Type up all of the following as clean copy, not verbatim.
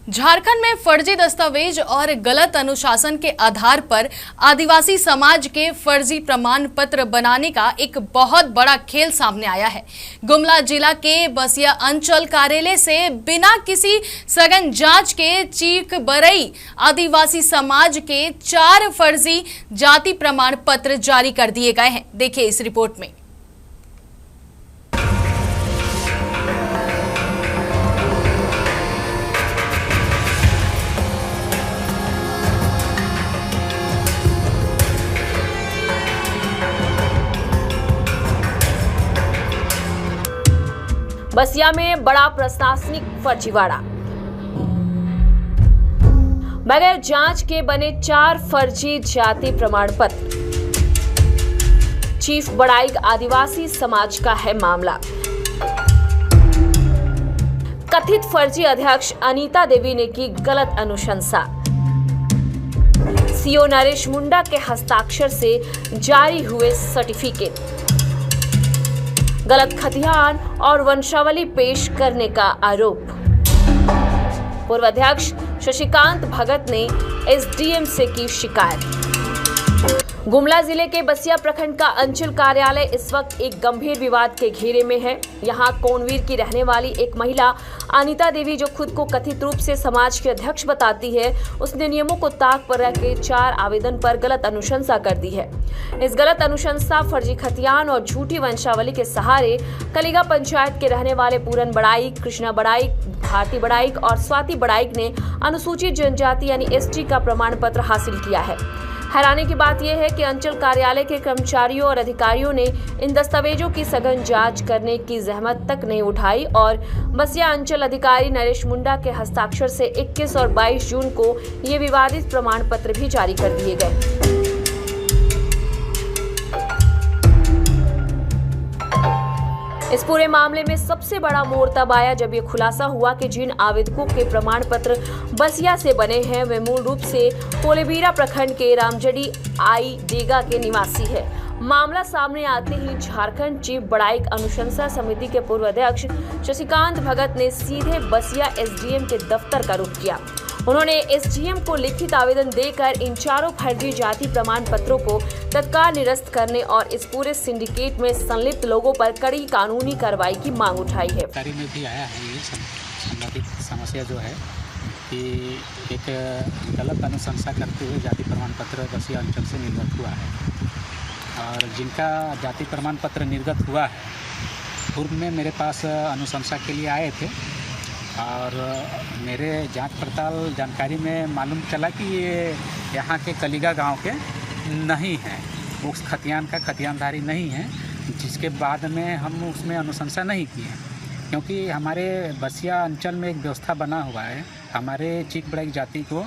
झारखंड में फर्जी दस्तावेज और गलत अनुशासन के आधार पर आदिवासी समाज के फर्जी प्रमाण पत्र बनाने का एक बहुत बड़ा खेल सामने आया है। गुमला जिला के बसिया अंचल कार्यालय से बिना किसी सघन जांच के चीकबरई आदिवासी समाज के 4 फर्जी जाति प्रमाण पत्र जारी कर दिए गए हैं। देखिए इस रिपोर्ट में। बसिया में बड़ा प्रशासनिक फर्जीवाड़ा। बगैर जांच के बने 4 फर्जी जाति प्रमाण पत्र। चीफ बड़ाइक आदिवासी समाज का है मामला। कथित फर्जी अध्यक्ष अनीता देवी ने की गलत अनुशंसा। सीओ नरेश मुंडा के हस्ताक्षर से जारी हुए सर्टिफिकेट। गलत खतियान और वंशावली पेश करने का आरोप। पूर्व अध्यक्ष शशिकांत भगत ने एसडीएम से की शिकायत। गुमला जिले के बसिया प्रखंड का अंचल कार्यालय इस वक्त एक गंभीर विवाद के घेरे में है। यहां कोनवीर की रहने वाली एक महिला अनीता देवी, जो खुद को कथित रूप से समाज के अध्यक्ष बताती है, उसने नियमों को ताक पर रख के 4 आवेदन पर गलत अनुशंसा कर दी है। इस गलत अनुशंसा, फर्जी खतियान और झूठी वंशावली के सहारे कलिगा पंचायत के रहने वाले पूरन बड़ाइक, कृष्णा बड़ाइक, भारती बड़ाइक और स्वाति बड़ाइक ने अनुसूचित जनजाति यानी एसटी का प्रमाण पत्र हासिल किया है। हैरानी की बात यह है कि अंचल कार्यालय के कर्मचारियों और अधिकारियों ने इन दस्तावेजों की सघन जांच करने की जहमत तक नहीं उठाई और बसिया अंचल अधिकारी नरेश मुंडा के हस्ताक्षर से 21 और 22 जून को ये विवादित प्रमाण पत्र भी जारी कर दिए गए। इस पूरे मामले में सबसे बड़ा मोड़ तब आया जब ये खुलासा हुआ कि जिन आवेदकों के प्रमाण पत्र बसिया से बने हैं वे मूल रूप से कोलेबीरा प्रखंड के रामजड़ी आई डेगा के निवासी है। मामला सामने आते ही झारखंड चीफ बड़ाइक अनुशंसा समिति के पूर्व अध्यक्ष शशिकांत भगत ने सीधे बसिया एसडीएम के दफ्तर का रुख किया। उन्होंने एसडीएम को लिखित आवेदन देकर इन 4 फर्जी जाति प्रमाण पत्रों को तत्काल निरस्त करने और इस पूरे सिंडिकेट में संलिप्त लोगों पर कड़ी कानूनी कार्रवाई की मांग उठाई है। कार्य में भी आया है ये संबंधित समस्या जो है कि एक गलत अनुशंसा करते हुए जाति प्रमाण पत्र बसिया अंचल से निर्गत हुआ है और जिनका जाति प्रमाण पत्र निर्गत हुआ है पूर्व में मेरे पास अनुशंसा के लिए आए थे और मेरे जांच पड़ताल जानकारी में मालूम चला कि ये यहाँ के कलिगा गांव के नहीं हैं, उस खतियान का खतियानधारी नहीं है, जिसके बाद में हम उसमें अनुशंसा नहीं किए क्योंकि हमारे बसिया अंचल में एक व्यवस्था बना हुआ है। हमारे चीक बड़ाइक जाति को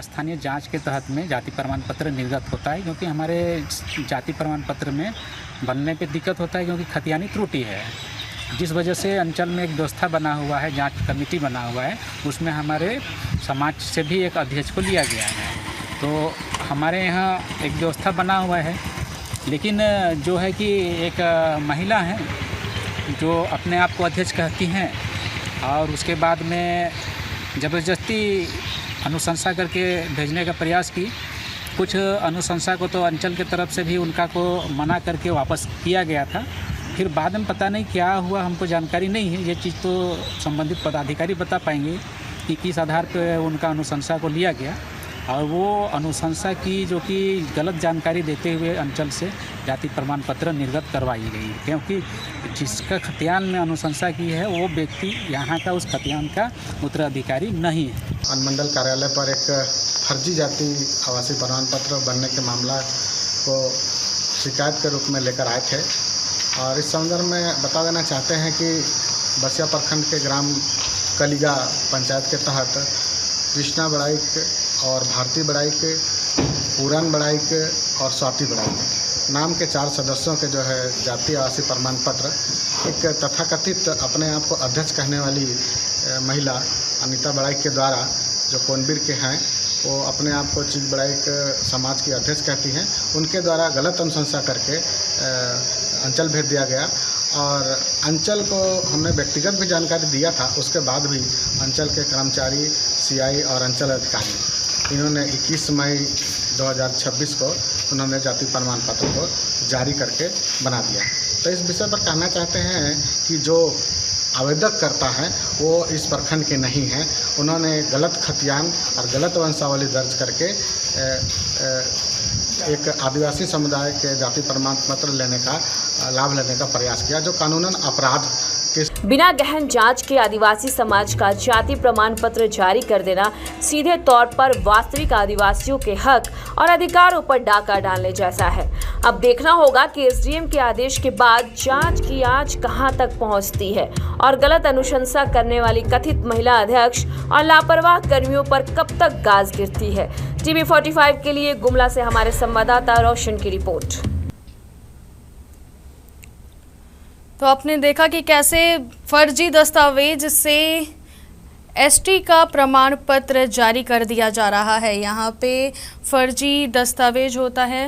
स्थानीय जांच के तहत में जाति प्रमाण पत्र निर्गत होता है क्योंकि हमारे जाति प्रमाण पत्र में बनने पे दिक्कत होता है क्योंकि खतियानी त्रुटि है, जिस वजह से अंचल में एक व्यवस्था बना हुआ है, जांच कमेटी बना हुआ है, उसमें हमारे समाज से भी एक अध्यक्ष को लिया गया है। तो हमारे यहाँ एक व्यवस्था बना हुआ है, लेकिन जो है कि एक महिला है जो अपने आप को अध्यक्ष कहती हैं और उसके बाद में ज़बरदस्ती अनुशंसा करके भेजने का प्रयास की। कुछ अनुशंसा को तो अंचल की तरफ से भी उनका को मना करके वापस किया गया था, फिर बाद में पता नहीं क्या हुआ, हमको जानकारी नहीं है। ये चीज़ तो संबंधित पदाधिकारी बता पाएंगे कि किस आधार पर उनका अनुशंसा को लिया गया और वो अनुशंसा की जो कि गलत जानकारी देते हुए अंचल से जाति प्रमाण पत्र निर्गत करवाई गई है क्योंकि जिसका खतियान में अनुशंसा की है वो व्यक्ति यहाँ का उस खतियान का उत्तराधिकारी नहीं है। अनुमंडल कार्यालय पर एक फर्जी जाति आवासीय प्रमाण पत्र बनने के मामला को शिकायत के रूप में लेकर आए थे और इस संदर्भ में बता देना चाहते हैं कि बसिया प्रखंड के ग्राम कलिगा पंचायत के तहत कृष्णा बड़ाइक और भारती बड़ाइक, पूरन बड़ाइक और स्वाति बड़ाइक नाम के 4 सदस्यों के जो है जाति आवासीय प्रमाण पत्र एक तथाकथित अपने आप को अध्यक्ष कहने वाली महिला अनीता बड़ाइक के द्वारा, जो कोनवीर के हैं, वो अपने आप को चीक बड़ाइक समाज की अध्यक्ष कहती हैं, उनके द्वारा गलत अनुशंसा करके अंचल भेज दिया गया और अंचल को हमने व्यक्तिगत भी जानकारी दिया था, उसके बाद भी अंचल के कर्मचारी, सीआई और अंचल अधिकारी इन्होंने 21 मई 2026 को उन्होंने जाति प्रमाण पत्र को जारी करके बना दिया। तो इस विषय पर कहना चाहते हैं कि जो आवेदक करता है वो इस प्रखंड के नहीं हैं, उन्होंने गलत खतियान और गलत वंशावली दर्ज करके एक आदिवासी समुदाय के जाति प्रमाण पत्र लेने का लाभ लेने का प्रयास किया, जो कानूनन अपराध के बिना गहन जांच के आदिवासी समाज का जाति प्रमाण पत्र जारी कर देना सीधे तौर पर वास्तविक आदिवासियों के हक और अधिकारों पर डाका डालने जैसा है। अब देखना होगा कि एसडीएम के आदेश के बाद जांच की आंच कहां तक पहुंचती है और गलत अनुशंसा करने वाली कथित महिला अध्यक्ष और लापरवाह कर्मियों पर कब तक गाज गिरती है। टीवी 45 के लिए गुमला से हमारे संवाददाता रोशन की रिपोर्ट। तो आपने देखा कि कैसे फर्जी दस्तावेज से एसटी का प्रमाण पत्र जारी कर दिया जा रहा है। यहाँ पे फर्जी दस्तावेज होता है